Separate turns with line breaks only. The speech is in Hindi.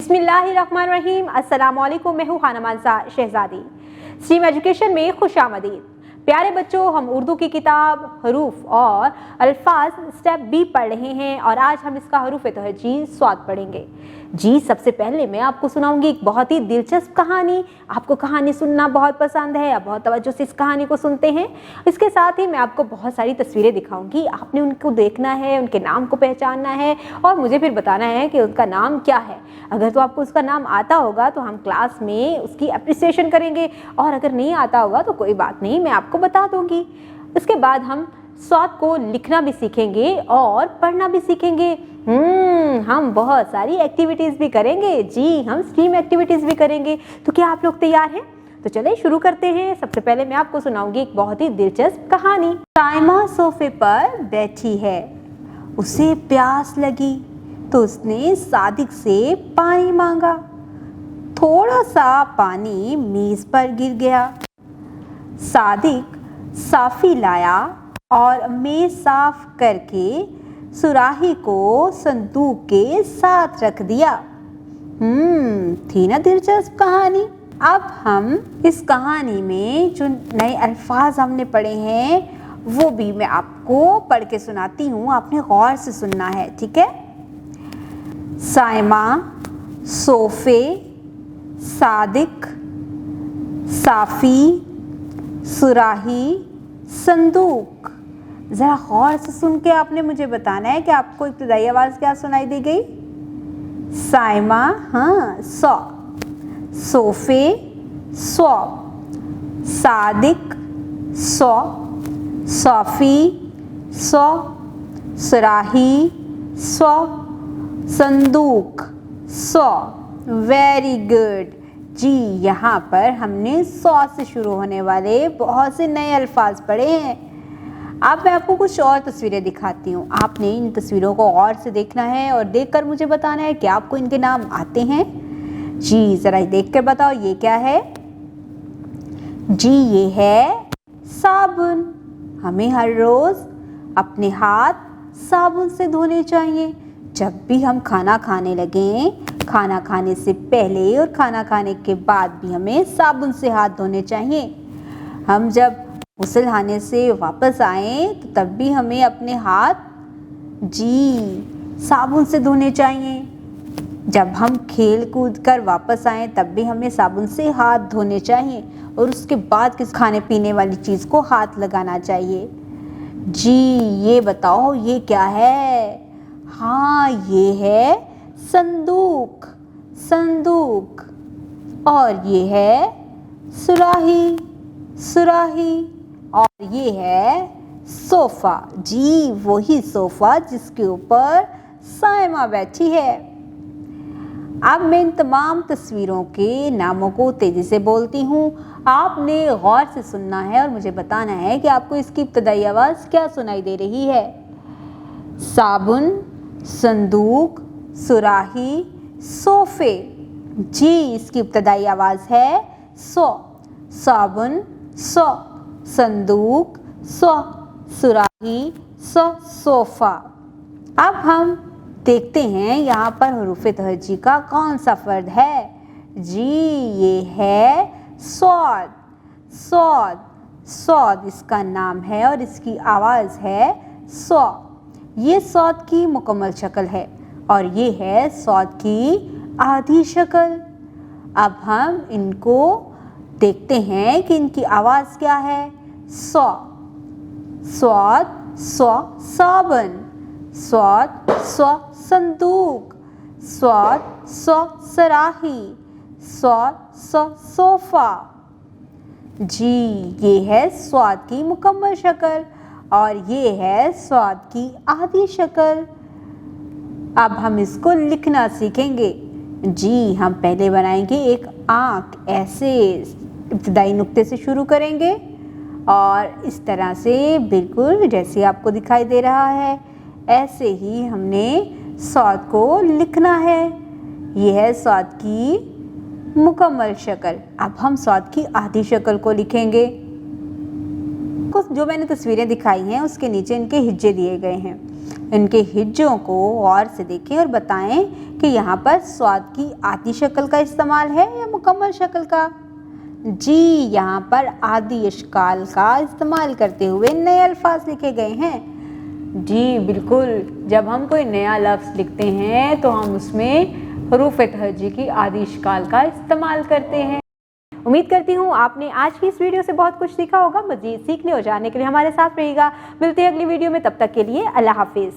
बिस्मिल्लाहिर्रहमानिर्रहीम। अस्सलामुअलैकुम। मैं हूँ खाना मानसा शहजादी। स्ट्रीम एजुकेशन में खुशामदीद। प्यारे बच्चों, हम उर्दू की किताब हरूफ और अल्फाज स्टेप बी पढ़ रहे हैं और आज हम इसका हरूफ तहजी स्वाद पढ़ेंगे। जी, सबसे पहले मैं आपको सुनाऊंगी एक बहुत ही दिलचस्प कहानी। आपको कहानी सुनना बहुत पसंद है, आप बहुत तवज्जो से इस कहानी को सुनते हैं। इसके साथ ही मैं आपको बहुत सारी तस्वीरें दिखाऊंगी, आपने उनको देखना है, उनके नाम को पहचानना है और मुझे फिर बताना है कि उनका नाम क्या है। अगर तो आपको उसका नाम आता होगा तो हम क्लास में उसकी अप्रिसिएशन करेंगे और अगर नहीं आता होगा तो कोई बात नहीं, मैं आपको बता दूंगी। उसके बाद हम स्वाद को लिखना भी सीखेंगे और पढ़ना भी सीखेंगे। हम बहुत सारी एक्टिविटीज़ भी करेंगे। जी, हम स्ट्रीम एक्टिविटीज़ भी करेंगे। तो क्या आप लोग तैयार हैं? तो चलिए शुरू करते हैं। सबसे पहले मैं आपको सुनाऊंगी एक बहुत ही दिलचस्प कहानी। साइमा सोफे पर बैठी है, उसे प्यास लगी तो उसने सादिक से पानी मांगा। थोड़ा सा पानी मेज पर गिर गया। सादिक साफी लाया और मेज साफ करके सुराही को संदूक के साथ रख दिया। थी ना दिलचस्प कहानी। अब हम इस कहानी में जो नए अल्फाज हमने पढ़े हैं वो भी मैं आपको पढ़ के सुनाती हूँ। आपने गौर से सुनना है, ठीक है? साइमा, सोफे, सादिक, साफी, सुराही, संदूक। जरा गौर से सुन के आपने मुझे बताना है कि आपको इब्तिदाई आवाज क्या सुनाई दी गई। साइमा, हाँ, सौ। सोफे, सौ। सादिक, सौ। साफी, सौ। सुराही, सौ। संदूक, सौ। Very good. जी, यहाँ पर हमने 100 से शुरू होने वाले बहुत से नए अल्फाज पढ़े हैं। अब मैं आपको कुछ और तस्वीरें दिखाती हूँ। आपने इन तस्वीरों को गौर से देखना है और देखकर मुझे बताना है कि आपको इनके नाम आते हैं। जी, ज़रा देखकर बताओ ये क्या है। जी, ये है साबुन। हमें हर रोज़ अपने हाथ साबुन से धोने चाहिए। जब भी हम खाना खाने लगें, खाना खाने से पहले और खाना खाने के बाद भी हमें साबुन से हाथ धोने चाहिए। हम जब गुस्ल खाने से वापस आए तो तब भी हमें अपने हाथ साबुन से धोने चाहिए। जब हम खेल कूद कर वापस आए तब भी हमें साबुन से हाथ धोने चाहिए और उसके बाद किस खाने पीने वाली चीज़ को हाथ लगाना चाहिए। जी, ये बताओ ये क्या है। हाँ, ये है संदूक। संदूक। और ये है सुराही। सुराही। और ये है सोफ़ा। जी, वही सोफ़ा जिसके ऊपर साइमा बैठी है। अब मैं इन तमाम तस्वीरों के नामों को तेज़ी से बोलती हूँ। आपने गौर से सुनना है और मुझे बताना है कि आपको इसकी इब्तिदाई आवाज़ क्या सुनाई दे रही है। साबुन, संदूक, सुराही, सोफ़े। जी, इसकी इब्तिदाई आवाज़ है सौ। साबुन, सौ। संदूक, सौ। सुराही, सौ। सोफ़ा। अब हम देखते हैं यहाँ पर हुरूफ़े तहज्जी का कौन सा फ़र्द है। जी, ये है सौद। सौद। सौद इसका नाम है और इसकी आवाज़ है सौ। ये सौद की मुकम्मल शक्ल है और ये है सौद की आधी शक्ल। अब हम इनको देखते हैं कि इनकी आवाज़ क्या है। सौ। सौद, सौ साबुन। सौद, सौ संदूक। सौद, सौ सुराही। सौद, सौ सोफ़ा। जी, ये है स्वाद की मुकम्मल शक्ल और ये है स्वाद की आधी शक्ल। अब हम इसको लिखना सीखेंगे। जी, हम पहले बनाएंगे एक आँख। ऐसे इब्तिदाई नुक्ते से शुरू करेंगे और इस तरह से बिल्कुल जैसे आपको दिखाई दे रहा है ऐसे ही हमने स्वाद को लिखना है। यह है स्वाद की मुकम्मल शक्ल। अब हम स्वाद की आधी शक्ल को लिखेंगे। आपको जो मैंने तस्वीरें दिखाई हैं उसके नीचे इनके हिज्जे दिए गए हैं। इनके हिज्जों को गौर से देखें और बताएं कि यहाँ पर स्वाद की आधी शक्ल का इस्तेमाल है या मुकम्मल शक्ल का। जी, यहाँ पर आधी अशकाल का इस्तेमाल करते हुए नए अल्फाज लिखे गए हैं। जी बिल्कुल, जब हम कोई नया लफ्ज़ लिखते हैं तो हम उसमें हरूफ तहज्जी की आधी अशकाल का इस्तेमाल करते हैं। उम्मीद करती हूँ आपने आज की इस वीडियो से बहुत कुछ सीखा होगा। मज़ीद सीखने और जानने के लिए हमारे साथ रहिएगा। मिलते हैं अगली वीडियो में, तब तक के लिए अल्लाह हाफिज़।